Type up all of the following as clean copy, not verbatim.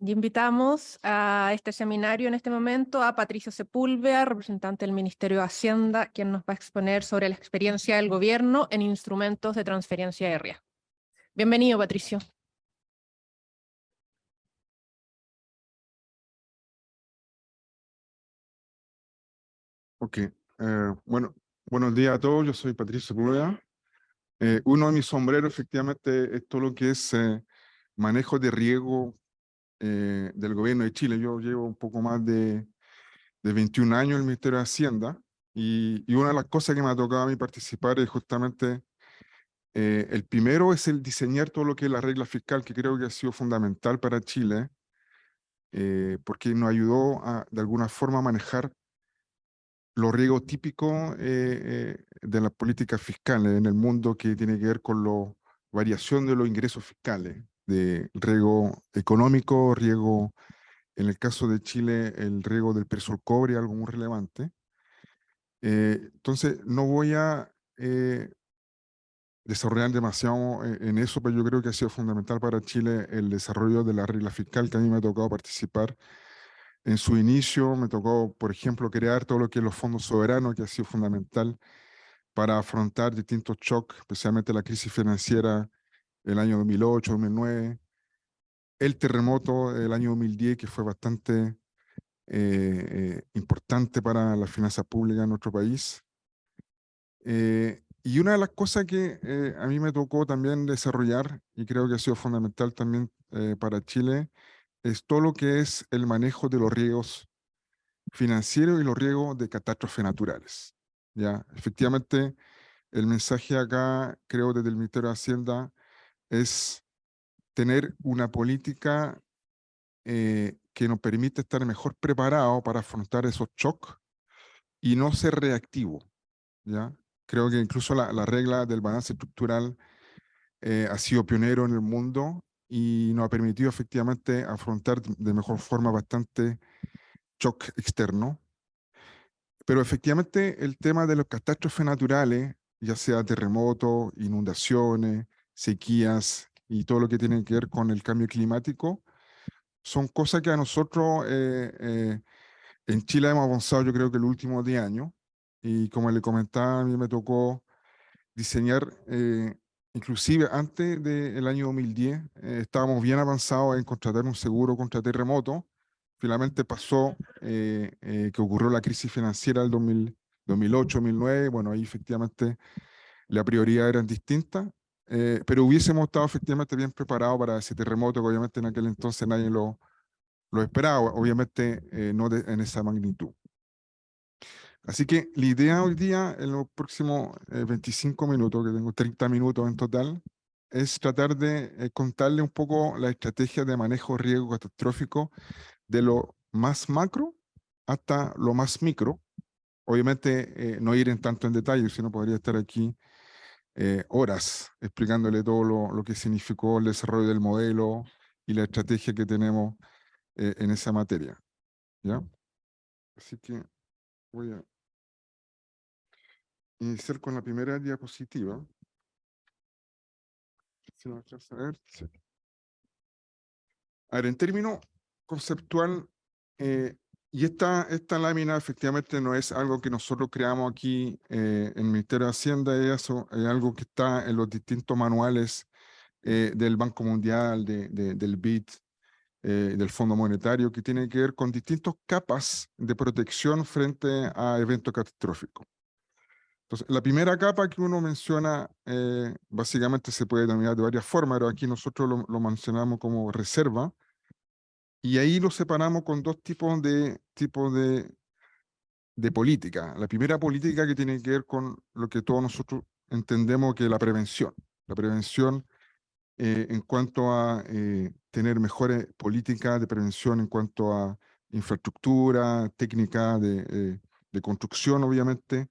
Y invitamos a este seminario en este momento a Patricio Sepúlveda, representante del Ministerio de Hacienda, quien nos va a exponer sobre la experiencia del gobierno en instrumentos de transferencia aérea. Bienvenido, Patricio. Ok, bueno, buenos días a todos, yo soy Patricio Sepúlveda. Uno de mis sombreros efectivamente es todo lo que es manejo de riesgo del gobierno de Chile. Yo llevo un poco más de 21 años en el Ministerio de Hacienda y una de las cosas que me ha tocado a mí participar es justamente, el primero es el diseñar todo lo que es la regla fiscal, que creo que ha sido fundamental para Chile, porque nos ayudó de alguna forma a manejar los riesgos típicos de las políticas fiscales en el mundo, que tiene que ver con la variación de los ingresos fiscales, de riesgo económico, riesgo, en el caso de Chile, el riesgo del precio del cobre, algo muy relevante. Entonces, no voy a desarrollar demasiado en eso, pero yo creo que ha sido fundamental para Chile el desarrollo de la regla fiscal, que a mí me ha tocado participar. En su inicio me tocó, por ejemplo, crear todo lo que es los fondos soberanos, que ha sido fundamental para afrontar distintos shocks, especialmente la crisis financiera del año 2008, 2009, el terremoto del año 2010, que fue bastante importante para las finanzas públicas en nuestro país. Y una de las cosas que a mí me tocó también desarrollar, y creo que ha sido fundamental también para Chile, es todo lo que es el manejo de los riesgos financieros y los riesgos de catástrofes naturales. ¿Ya? Efectivamente, el mensaje acá, creo, desde el Ministerio de Hacienda, es tener una política que nos permite estar mejor preparados para afrontar esos shocks y no ser reactivo. ¿Ya? Creo que incluso la regla del balance estructural ha sido pionero en el mundo y nos ha permitido efectivamente afrontar de mejor forma bastante shock externo. Pero efectivamente el tema de las catástrofes naturales, ya sea terremotos, inundaciones, sequías y todo lo que tiene que ver con el cambio climático, son cosas que a nosotros en Chile hemos avanzado, yo creo que el último 10 años. Y como le comentaba, a mí me tocó diseñar, inclusive antes del año 2010, estábamos bien avanzados en contratar un seguro contra terremoto. Finalmente pasó que ocurrió la crisis financiera del 2008, 2009. Bueno, ahí efectivamente la prioridad eran distintas, pero hubiésemos estado efectivamente bien preparados para ese terremoto, que obviamente en aquel entonces nadie lo esperaba, obviamente no en esa magnitud. Así que la idea hoy día, en los próximos 25 minutos, que tengo 30 minutos en total, es tratar de contarle un poco la estrategia de manejo de riesgo catastrófico de lo más macro hasta lo más micro. Obviamente no ir en tanto en detalle, sino podría estar aquí horas explicándole todo lo que significó el desarrollo del modelo y la estrategia que tenemos en esa materia. ¿Ya? Así que voy a iniciar con la primera diapositiva. ¿Se va a alcanzar a ver? Sí. A ver, en términos conceptual, y esta lámina efectivamente no es algo que nosotros creamos aquí en el Ministerio de Hacienda, es algo que está en los distintos manuales del Banco Mundial, del BID, del Fondo Monetario, que tiene que ver con distintas capas de protección frente a eventos catastróficos. Entonces, la primera capa que uno menciona, básicamente se puede denominar de varias formas, pero aquí nosotros lo mencionamos como reserva, y ahí lo separamos con dos tipos de política. La primera política, que tiene que ver con lo que todos nosotros entendemos que es la prevención. La prevención en cuanto a tener mejores políticas de prevención en cuanto a infraestructura, técnica de construcción, obviamente.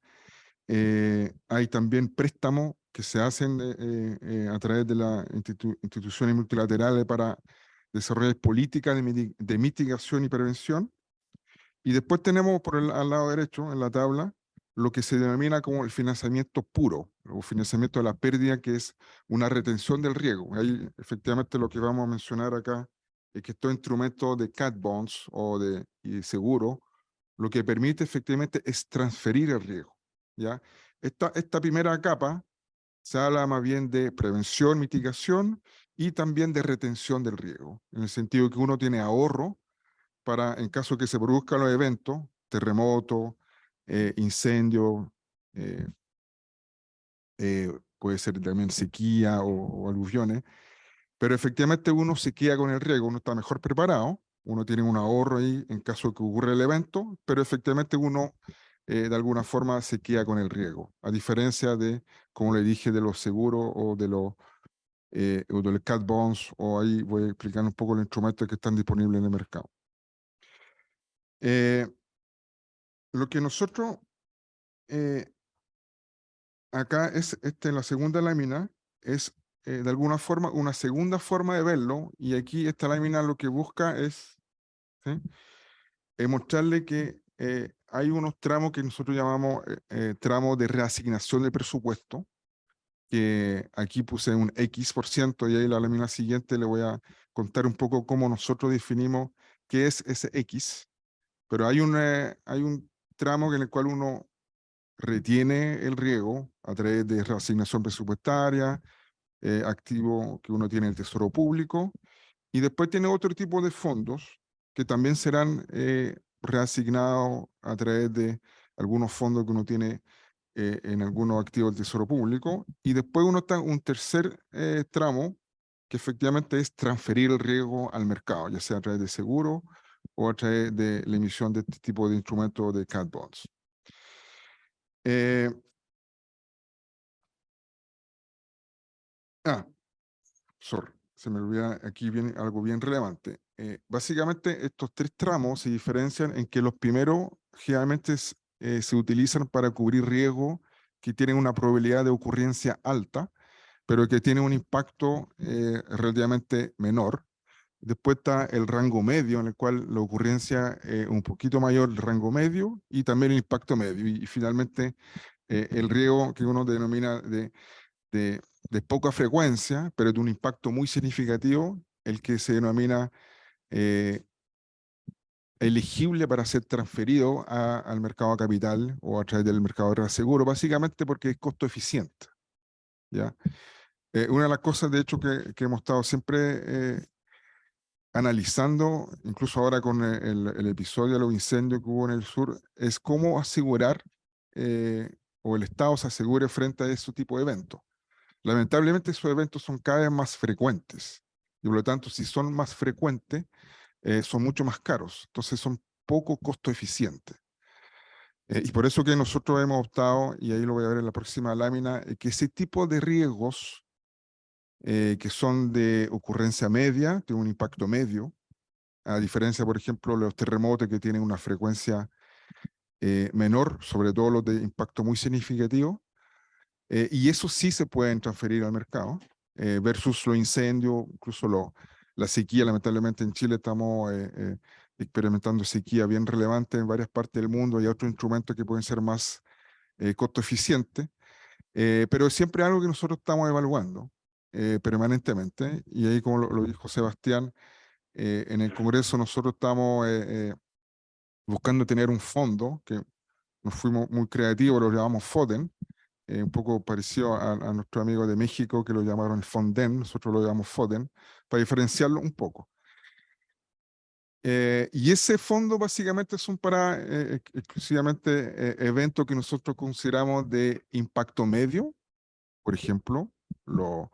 Hay también préstamos que se hacen a través de las instituciones multilaterales para desarrollar políticas de mitigación y prevención. Y después tenemos al lado derecho, en la tabla, lo que se denomina como el financiamiento puro, o financiamiento de la pérdida, que es una retención del riesgo. Ahí efectivamente lo que vamos a mencionar acá es que estos instrumentos de cat bonds o de seguro, lo que permite efectivamente es transferir el riesgo, ¿ya? Esta primera capa se habla más bien de prevención, mitigación y también de retención del riesgo, en el sentido que uno tiene ahorro para, en caso que se produzcan los eventos, terremoto, incendio, puede ser también sequía o aluviones, pero efectivamente uno se queda con el riesgo, uno está mejor preparado, uno tiene un ahorro ahí en caso de que ocurra el evento, pero efectivamente uno de alguna forma se queda con el riesgo, a diferencia de, como le dije, de los seguros o de los cat bonds, o ahí voy a explicar un poco los instrumentos que están disponibles en el mercado. Lo que nosotros acá es, en la segunda lámina, es de alguna forma una segunda forma de verlo, y aquí esta lámina lo que busca es, ¿sí?, mostrarle que hay unos tramos que nosotros llamamos tramos de reasignación de presupuesto, que aquí puse un X%, y ahí la lámina siguiente le voy a contar un poco cómo nosotros definimos qué es ese X, pero hay un tramo en el cual uno retiene el riesgo a través de reasignación presupuestaria, activo que uno tiene en el Tesoro Público, y después tiene otro tipo de fondos que también serán reasignados a través de algunos fondos que uno tiene en algunos activos del Tesoro Público, y después uno está en un tercer tramo que efectivamente es transferir el riesgo al mercado, ya sea a través de seguro o a través de la emisión de este tipo de instrumentos de cat bonds. Sorry, se me olvida, aquí viene algo bien relevante. Básicamente estos tres tramos se diferencian en que los primeros generalmente se utilizan para cubrir riesgos que tienen una probabilidad de ocurrencia alta, pero que tienen un impacto relativamente menor. Después está el rango medio, en el cual la ocurrencia es un poquito mayor, el rango medio, y también el impacto medio. Y finalmente el riesgo que uno denomina de poca frecuencia, pero de un impacto muy significativo, el que se denomina elegible para ser transferido al mercado de capital o a través del mercado de reaseguro, básicamente porque es costo eficiente, ¿ya? Una de las cosas, de hecho, que hemos estado siempre analizando, incluso ahora con el episodio de los incendios que hubo en el sur, es cómo asegurar o el Estado se asegure frente a ese tipo de eventos. Lamentablemente esos eventos son cada vez más frecuentes, y por lo tanto, si son más frecuentes, son mucho más caros, entonces son poco costo eficientes. Y por eso que nosotros hemos optado, y ahí lo voy a ver en la próxima lámina, que ese tipo de riesgos que son de ocurrencia media, tienen un impacto medio, a diferencia, por ejemplo, de los terremotos que tienen una frecuencia menor, sobre todo los de impacto muy significativo, y eso sí se pueden transferir al mercado, versus los incendios, incluso la sequía. Lamentablemente en Chile estamos experimentando sequía bien relevante en varias partes del mundo. Hay otros instrumentos que pueden ser más costo eficientes, pero es siempre algo que nosotros estamos evaluando permanentemente. Y ahí, como lo dijo Sebastián, en el Congreso nosotros estamos buscando tener un fondo que nos fuimos muy creativos, lo llamamos FODEN, un poco parecido a nuestro amigo de México que lo llamaron FONDEN, nosotros lo llamamos FODEN, para diferenciarlo un poco. Y ese fondo básicamente son para exclusivamente eventos que nosotros consideramos de impacto medio, por ejemplo, los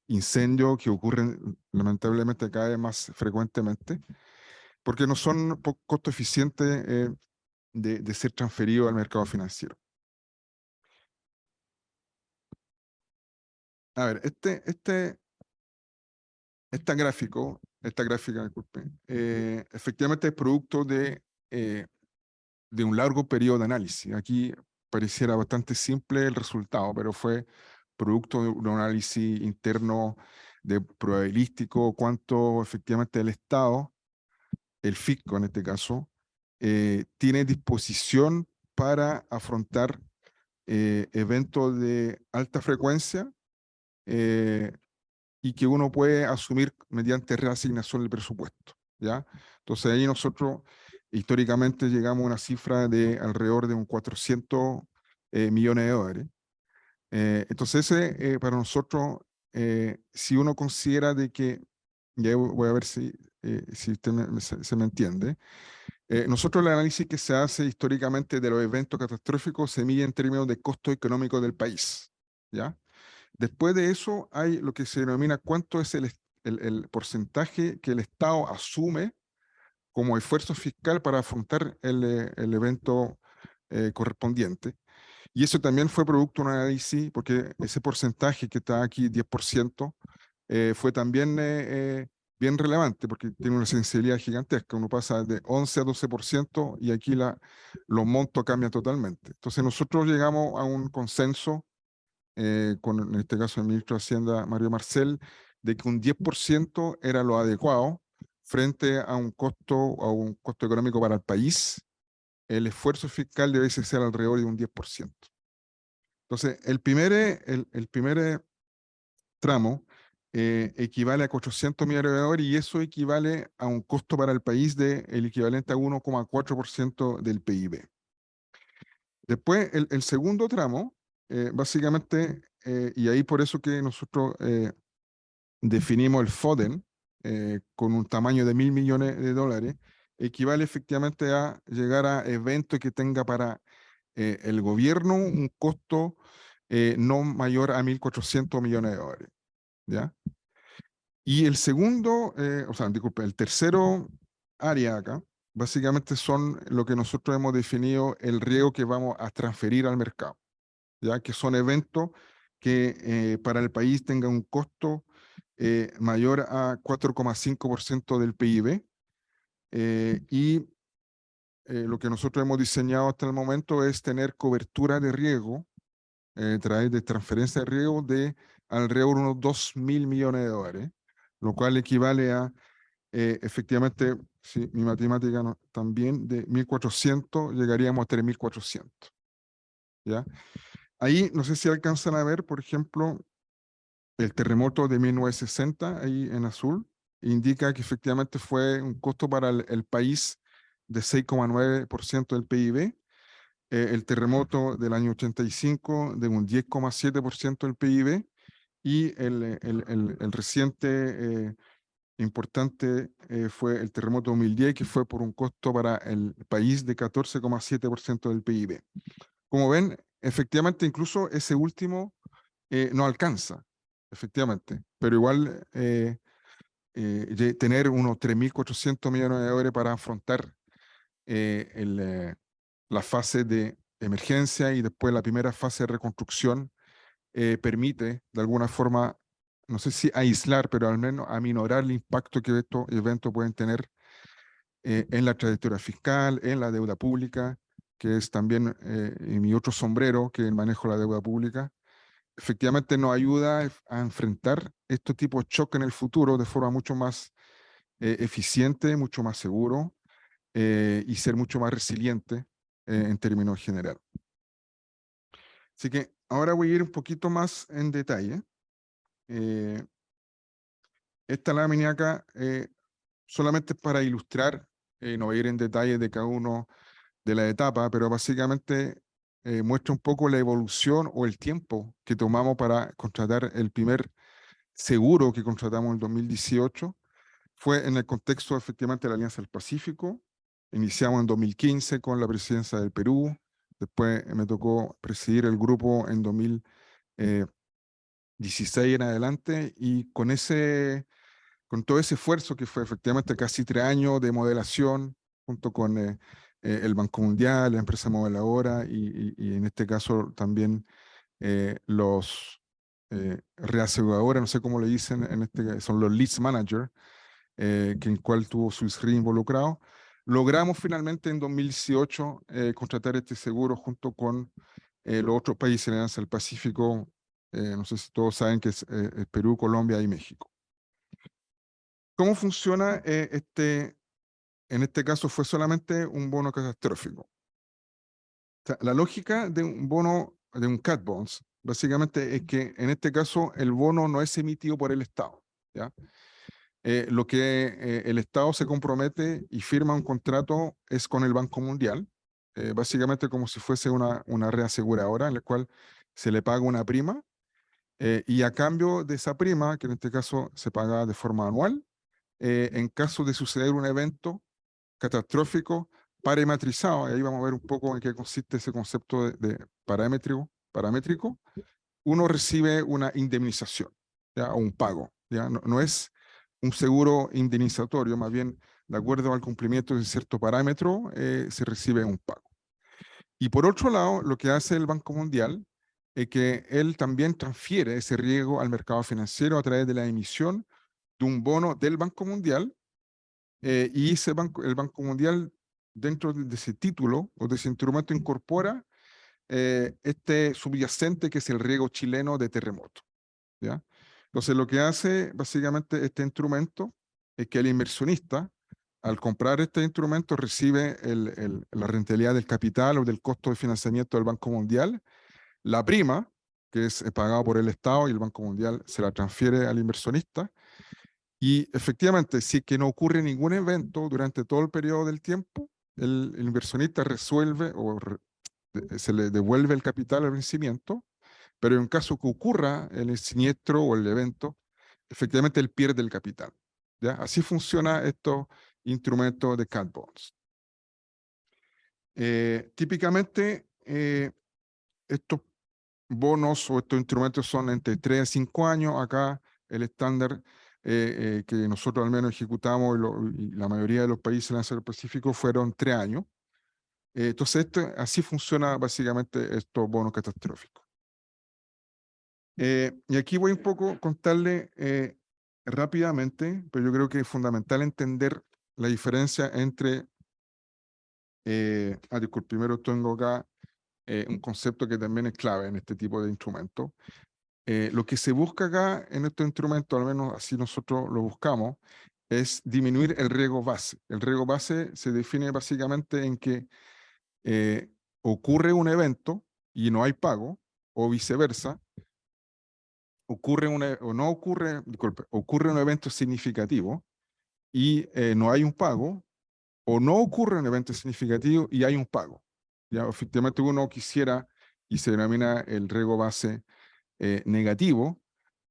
incendios que ocurren lamentablemente cada vez más frecuentemente, porque no son costo eficientes de ser transferidos al mercado financiero. A ver, esta gráfica, disculpe, efectivamente es producto de un largo periodo de análisis. Aquí pareciera bastante simple el resultado, pero fue producto de un análisis interno de probabilístico, cuánto efectivamente el Estado, el fisco en este caso, tiene disposición para afrontar eventos de alta frecuencia y que uno puede asumir mediante reasignación del presupuesto, ¿ya? Entonces ahí nosotros históricamente llegamos a una cifra de alrededor de un 400 millones de dólares. Entonces ese para nosotros, si uno considera de que, ya voy a ver si usted se me entiende, nosotros el análisis que se hace históricamente de los eventos catastróficos se mide en términos de costo económico del país, ¿ya? Después de eso hay lo que se denomina cuánto es el porcentaje que el Estado asume como esfuerzo fiscal para afrontar el evento correspondiente. Y eso también fue producto de un análisis, porque ese porcentaje que está aquí, 10%, fue también bien relevante, porque tiene una sensibilidad gigantesca. Uno pasa de 11 a 12% y aquí los montos cambian totalmente. Entonces nosotros llegamos a un consenso con, en este caso, el ministro de Hacienda, Mario Marcel, de que un 10% era lo adecuado frente a un costo económico para el país. El esfuerzo fiscal debe ser alrededor de un 10%. Entonces, el primer tramo equivale a 400 millones de dólares y eso equivale a un costo para el país el equivalente a 1,4% del PIB. Después, el segundo tramo, básicamente, y ahí por eso que nosotros definimos el FODEN con un tamaño de 1.000 millones de dólares, equivale efectivamente a llegar a eventos que tenga para el gobierno un costo no mayor a 1.400 millones de dólares, ¿ya? Y el segundo, o sea, disculpe, el tercero área acá, básicamente son lo que nosotros hemos definido el riesgo que vamos a transferir al mercado, ¿ya? Que son eventos que para el país tengan un costo mayor a 4,5% del PIB. Y lo que nosotros hemos diseñado hasta el momento es tener cobertura de riesgo a través de transferencia de riesgo de alrededor de unos 2.000 millones de dólares, lo cual equivale a, efectivamente, si mi matemática no, también, de 1.400 llegaríamos a 3.400. ¿Ya? Ahí, no sé si alcanzan a ver, por ejemplo, el terremoto de 1960, ahí en azul, indica que efectivamente fue un costo para el país de 6,9% del PIB. El terremoto del año 85 de un 10,7% del PIB y el reciente importante fue el terremoto 2010 que fue por un costo para el país de 14,7% del PIB. Como ven, efectivamente incluso ese último no alcanza, efectivamente, pero igual tener unos 3.400 millones de dólares para afrontar la fase de emergencia y después la primera fase de reconstrucción permite de alguna forma, no sé si aislar, pero al menos aminorar el impacto que estos eventos pueden tener en la trayectoria fiscal, en la deuda pública, que es también mi otro sombrero, que es el manejo de la deuda pública. Efectivamente nos ayuda a enfrentar estos tipos de choques en el futuro de forma mucho más eficiente, mucho más seguro y ser mucho más resiliente en términos generales. Así que ahora voy a ir un poquito más en detalle. Esta lámina acá solamente para ilustrar, no voy a ir en detalle de cada uno de la etapa, pero básicamente muestra un poco la evolución o el tiempo que tomamos para contratar el primer seguro que contratamos en el 2018. Fue en el contexto efectivamente de la Alianza del Pacífico. Iniciamos en 2015 con la presidencia del Perú. Después me tocó presidir el grupo en 2016 en adelante y con todo ese esfuerzo que fue efectivamente casi 3 años de modelación junto con el Banco Mundial, la empresa modeladora y en este caso también los reaseguradores, no sé cómo le dicen, son los lease managers, que en el cual tuvo Swiss Re involucrado. Logramos finalmente en 2018 contratar este seguro junto con los otros países de la Alianza del Pacífico, no sé si todos saben que es Perú, Colombia y México. ¿Cómo funciona en este caso fue solamente un bono catastrófico? O sea, la lógica de un bono, de un cat bonds, básicamente es que en este caso el bono no es emitido por el Estado, ¿ya? Lo que el Estado se compromete y firma un contrato es con el Banco Mundial, básicamente como si fuese una reaseguradora en la cual se le paga una prima y a cambio de esa prima, que en este caso se paga de forma anual, en caso de suceder un evento catastrófico parametrizado, y ahí vamos a ver un poco en qué consiste ese concepto de paramétrico, uno recibe una indemnización, ¿ya? O un pago, ¿ya? No, no es un seguro indemnizatorio, más bien, de acuerdo al cumplimiento de cierto parámetro, se recibe un pago. Y por otro lado, lo que hace el Banco Mundial es que él también transfiere ese riesgo al mercado financiero a través de la emisión de un bono del Banco Mundial, y el Banco Mundial, dentro de ese título o de ese instrumento, incorpora este subyacente que es el riesgo chileno de terremoto, ¿ya? Entonces, lo que hace básicamente este instrumento es que el inversionista, al comprar este instrumento, recibe la rentabilidad del capital o del costo de financiamiento del Banco Mundial, la prima, que es pagada por el Estado y el Banco Mundial se la transfiere al inversionista, y efectivamente, si que no ocurre ningún evento durante todo el periodo del tiempo, el inversionista resuelve se le devuelve el capital al vencimiento, pero en caso que ocurra el siniestro o el evento, efectivamente él pierde el capital, ¿ya? Así funciona estos instrumentos de cat bonds. Típicamente, estos bonos o estos instrumentos son entre 3 a 5 años. Acá el estándar que nosotros al menos ejecutamos y la mayoría de los países en el Pacífico fueron 3 años. Entonces, así funciona básicamente estos bonos catastróficos. Y aquí voy un poco contarle rápidamente, pero yo creo que es fundamental entender la diferencia entre, disculpe, primero tengo acá un concepto que también es clave en este tipo de instrumentos. Lo que se busca acá en estos instrumentos, al menos así nosotros lo buscamos, es disminuir el riesgo base. El riesgo base se define básicamente en que ocurre un evento y no hay pago, o viceversa, ocurre un evento significativo y no hay un pago, o no ocurre un evento significativo y hay un pago. Ya, efectivamente uno quisiera, y se denomina el riesgo base negativo,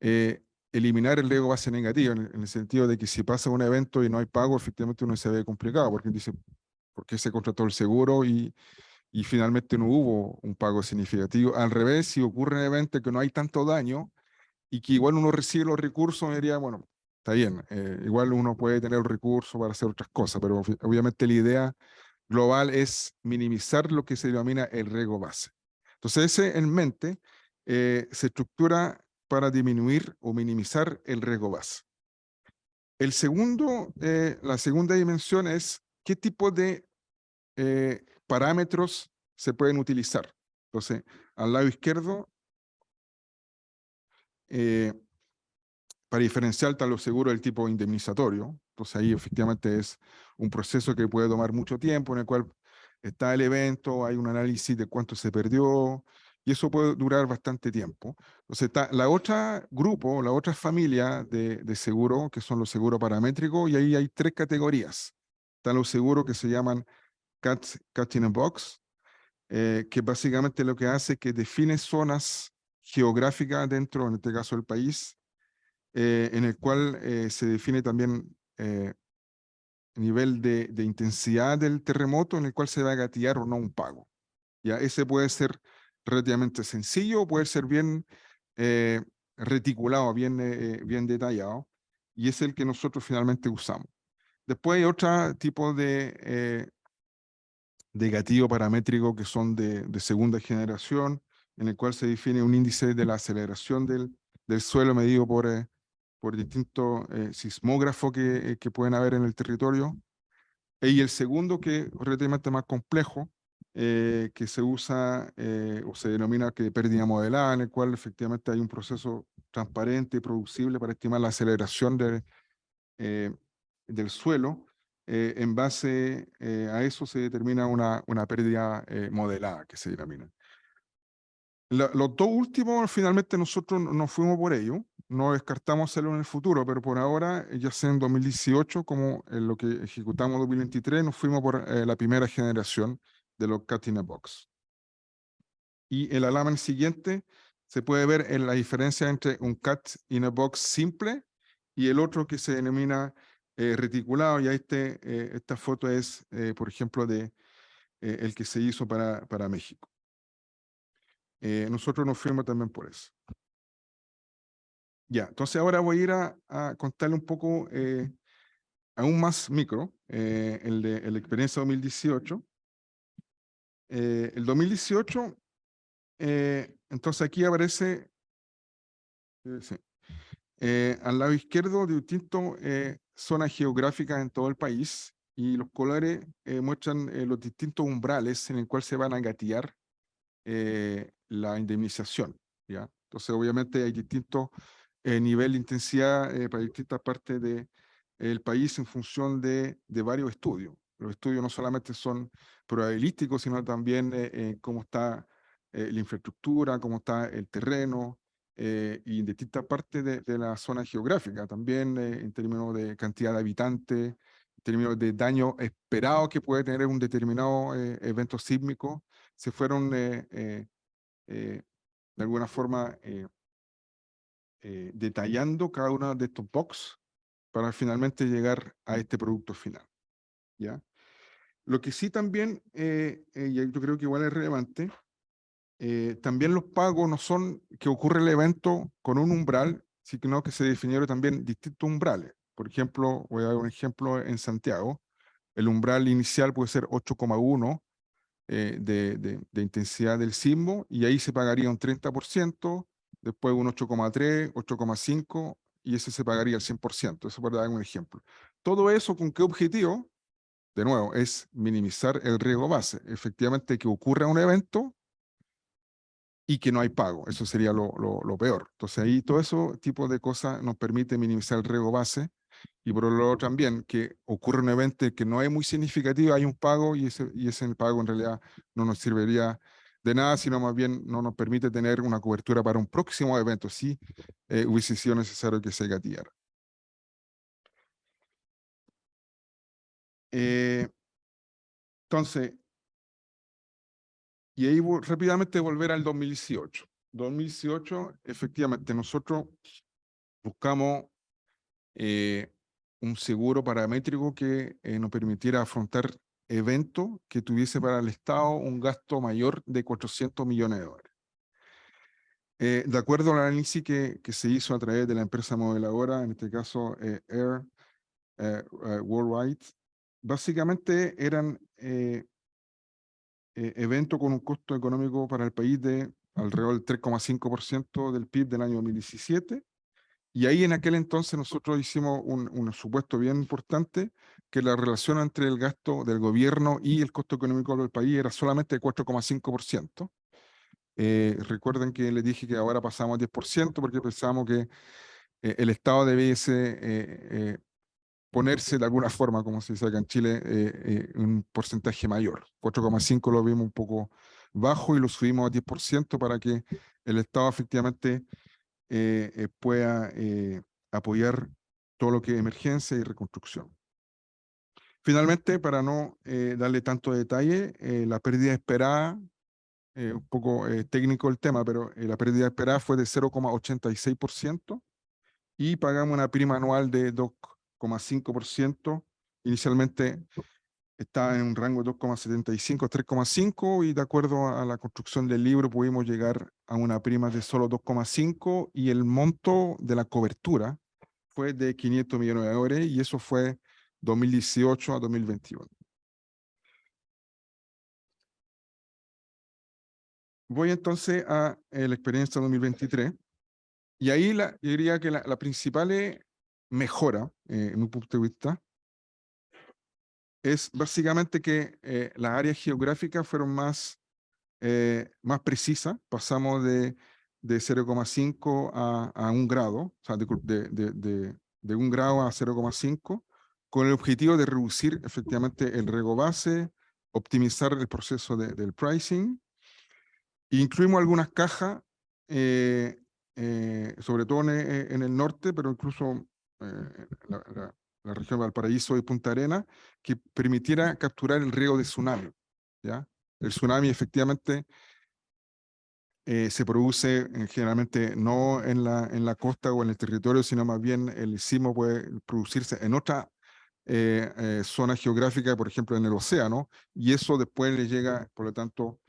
eliminar el riesgo base negativo, en el sentido de que si pasa un evento y no hay pago, efectivamente uno se ve complicado, porque dice, ¿por qué se contrató el seguro y finalmente no hubo un pago significativo? Al revés, si ocurre un evento que no hay tanto daño y que igual uno recibe los recursos, me diría, bueno, está bien, igual uno puede tener el recurso para hacer otras cosas, pero obviamente la idea global es minimizar lo que se denomina el riesgo base. Entonces, ese en mente se estructura para disminuir o minimizar el riesgo base. La segunda dimensión es qué tipo de parámetros se pueden utilizar. Entonces, al lado izquierdo, para diferenciar está lo seguro del tipo indemnizatorio. Entonces ahí efectivamente es un proceso que puede tomar mucho tiempo, en el cual está el evento, hay un análisis de cuánto se perdió, y eso puede durar bastante tiempo. Entonces está la otra grupo, la otra familia de seguro, que son los seguros paramétricos, y ahí hay 3 categorías. Están los seguros que se llaman Cat in a Box, que básicamente lo que hace es que define zonas geográficas dentro, en este caso, del país, en el cual se define también nivel de intensidad del terremoto en el cual se va a gatillar o no un pago. ¿Ya? Ese puede ser relativamente sencillo o puede ser bien reticulado, bien detallado, y es el que nosotros finalmente usamos. Después hay otro tipo de gatillo paramétrico que son de segunda generación, en el cual se define un índice de la aceleración del suelo medido por distintos sismógrafos que pueden haber en el territorio. Y el segundo, que es relativamente más complejo, que se usa o se denomina que pérdida modelada, en el cual efectivamente hay un proceso transparente y producible para estimar la aceleración del suelo. En base a eso se determina una pérdida modelada, que se denomina. Los dos últimos, finalmente nosotros nos fuimos por ello, no descartamos hacerlo en el futuro, pero por ahora, ya sea en 2018 como en lo que ejecutamos en 2023, nos fuimos por la primera generación de los Cat in a Box. Y en la lámina siguiente se puede ver la diferencia entre un Cat in a Box simple y el otro que se denomina reticulado. Y esta foto es, por ejemplo, de el que se hizo para México. Nosotros nos fuimos también por eso. Ya, entonces ahora voy a ir a contarle un poco, aún más micro, el de la experiencia 2018. El 2018, entonces aquí aparece, sí, al lado izquierdo, de distintas zonas geográficas en todo el país, y los colores muestran los distintos umbrales en el cual se van a gatillar la indemnización, ¿ya? Entonces, obviamente hay distintos nivel de intensidad para distintas partes del país en función de varios estudios. Los estudios no solamente son probabilísticos, sino también cómo está la infraestructura, cómo está el terreno, y en distintas partes de la zona geográfica, también en términos de cantidad de habitantes, en términos de daño esperado que puede tener un determinado evento sísmico, se fueron de alguna forma detallando cada uno de estos box para finalmente llegar a este producto final, ¿ya? Lo que sí también, y yo creo que igual es relevante, también los pagos no son que ocurre el evento con un umbral, sino que se definieron también distintos umbrales. Por ejemplo, voy a dar un ejemplo en Santiago. El umbral inicial puede ser 8,1 de intensidad del sismo, y ahí se pagaría un 30%, después un 8,3, 8,5, y ese se pagaría al 100%. Eso para dar un ejemplo. Todo eso, ¿con qué objetivo? De nuevo, es minimizar el riesgo base. Efectivamente, que ocurra un evento y que no hay pago. Eso sería lo peor. Entonces ahí todo eso tipo de cosas nos permite minimizar el riesgo base. Y por otro lado también que ocurre un evento que no es muy significativo, hay un pago, y ese pago en realidad no nos serviría de nada, sino más bien no nos permite tener una cobertura para un próximo evento si hubiese sido necesario que se gatillara. Entonces, y ahí rápidamente volver al 2018. 2018, efectivamente, nosotros buscamos un seguro paramétrico que nos permitiera afrontar eventos que tuviese para el Estado un gasto mayor de 400 millones de dólares. De acuerdo al análisis que se hizo a través de la empresa modeladora, en este caso Air Worldwide, básicamente eran eventos con un costo económico para el país de alrededor del 3,5% del PIB del año 2017. Y ahí en aquel entonces nosotros hicimos un supuesto bien importante, que la relación entre el gasto del gobierno y el costo económico del país era solamente de 4,5%. Recuerden que les dije que ahora pasamos a 10% porque pensábamos que el Estado debiese ponerse de alguna forma, como se dice acá en Chile, un porcentaje mayor. 4,5 lo vimos un poco bajo y lo subimos a 10% para que el Estado efectivamente pueda apoyar todo lo que es emergencia y reconstrucción. Finalmente, para no darle tanto detalle, la pérdida esperada, un poco técnico el tema, pero la pérdida esperada fue de 0,86% y pagamos una prima anual de 2,5%. Inicialmente estaba en un rango de 2,75 a 3,5, y de acuerdo a la construcción del libro pudimos llegar a una prima de solo 2,5, y el monto de la cobertura fue de 500 millones de dólares, y eso fue 2018 a 2021. Voy entonces a la experiencia 2023, y ahí yo diría que la principal mejora, en mi punto de vista, es básicamente que las áreas geográficas fueron más precisas. Pasamos de 0,5 a 1 grado, o sea, de 1 grado a 0,5, con el objetivo de reducir efectivamente el riesgo base, optimizar el proceso del pricing, Incluimos algunas cajas, sobre todo en el norte, pero incluso la región de Valparaíso y Punta Arenas, que permitiera capturar el riesgo de tsunami, ¿ya? El tsunami efectivamente se produce generalmente no en la costa o en el territorio, sino más bien el sismo puede producirse en otra zona geográfica, por ejemplo en el océano, y eso después le llega, por lo tanto,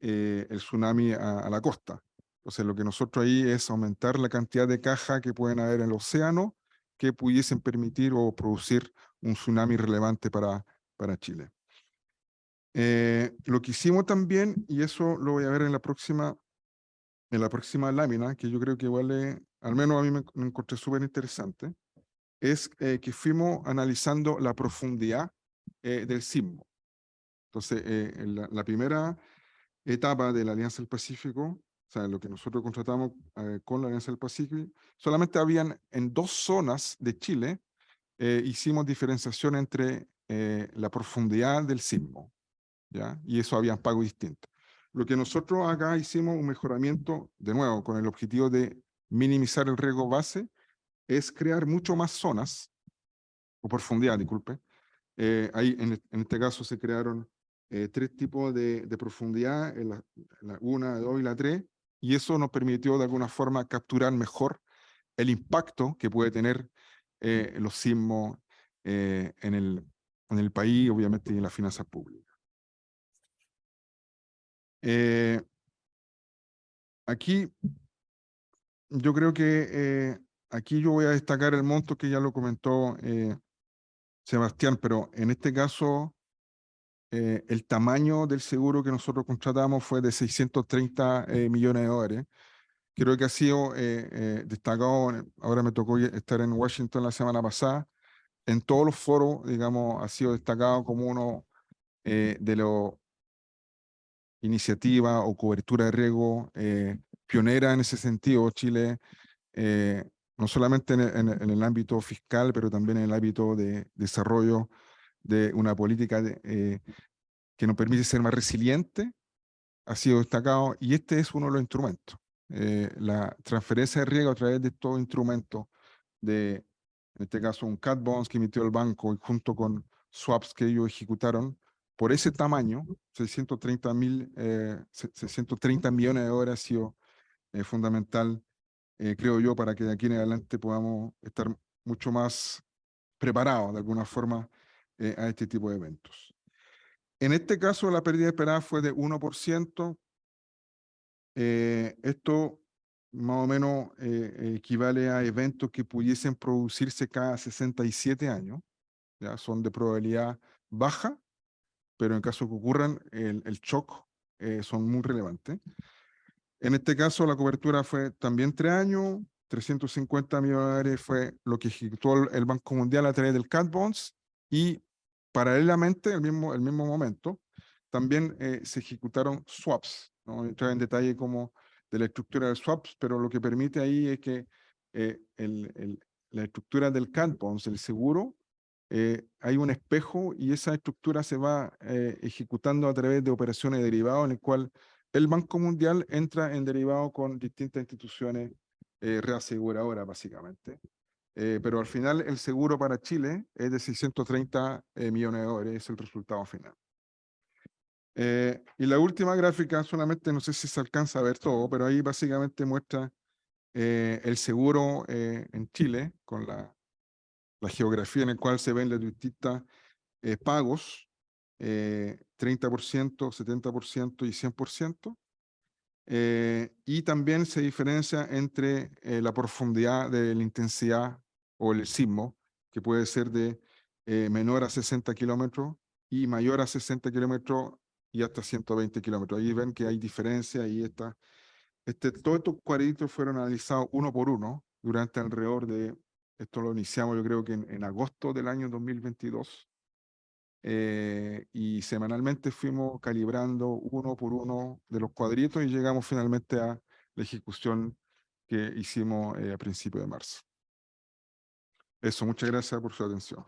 el tsunami a la costa. Entonces lo que nosotros ahí es aumentar la cantidad de cajas que pueden haber en el océano que pudiesen permitir o producir un tsunami relevante para Chile. Lo que hicimos también, y eso lo voy a ver en la próxima lámina, que yo creo que igual al menos a mí me encontré súper interesante, es que fuimos analizando la profundidad del sismo. Entonces, en la primera etapa de la Alianza del Pacífico, o sea, lo que nosotros contratamos con la Alianza del Pacífico, solamente habían en 2 zonas de Chile, hicimos diferenciación entre la profundidad del sismo, ¿ya? Y eso habían pagos distintos. Lo que nosotros acá hicimos un mejoramiento, de nuevo, con el objetivo de minimizar el riesgo base, es crear mucho más zonas, o profundidad, disculpe. Ahí, en este caso, se crearon 3 tipos de profundidad, la 1, la 2 y la 3, y eso nos permitió de alguna forma capturar mejor el impacto que puede tener los sismos en el país, obviamente, y en las finanzas públicas. Aquí yo creo que aquí yo voy a destacar el monto que ya lo comentó Sebastián, pero en este caso el tamaño del seguro que nosotros contratamos fue de 630 millones de dólares. Creo que ha sido destacado, ahora me tocó estar en Washington la semana pasada, en todos los foros, digamos, ha sido destacado como uno de los iniciativas o cobertura de riesgo pionera en ese sentido. Chile, no solamente en el ámbito fiscal, pero también en el ámbito de desarrollo de una política que nos permite ser más resiliente, ha sido destacado, y este es uno de los instrumentos. La transferencia de riesgo a través de estos instrumentos, en este caso un cat bonds que emitió el banco y junto con swaps que ellos ejecutaron, por ese tamaño, 630 millones de dólares ha sido fundamental, creo yo, para que de aquí en adelante podamos estar mucho más preparados de alguna forma a este tipo de eventos. En este caso, la pérdida esperada fue de 1%. Esto más o menos equivale a eventos que pudiesen producirse cada 67 años. ¿Ya? Son de probabilidad baja, pero en caso que ocurran, el shock son muy relevantes. En este caso, la cobertura fue también 3 años, 350 millones de dólares fue lo que ejecutó el Banco Mundial a través del cat bonds, y paralelamente, el mismo momento, también se ejecutaron swaps. No voy a entrar en detalle como de la estructura de swaps, pero lo que permite ahí es que la estructura del cat bonds, el seguro, hay un espejo y esa estructura se va ejecutando a través de operaciones de derivado, en el cual el Banco Mundial entra en derivado con distintas instituciones reaseguradoras, básicamente. Pero al final el seguro para Chile es de 630 millones de dólares, es el resultado final. Y la última gráfica, solamente no sé si se alcanza a ver todo, pero ahí básicamente muestra el seguro en Chile, con la geografía en la cual se ven los distintos pagos, 30%, 70% y 100%. Y también se diferencia entre la profundidad de la intensidad o el sismo, que puede ser de menor a 60 kilómetros y mayor a 60 kilómetros y hasta 120 kilómetros. Ahí ven que hay diferencia y todos estos cuadritos fueron analizados uno por uno durante alrededor de, esto lo iniciamos yo creo que en agosto del año 2022. Y semanalmente fuimos calibrando uno por uno de los cuadritos y llegamos finalmente a la ejecución que hicimos a principios de marzo. Eso, muchas gracias por su atención.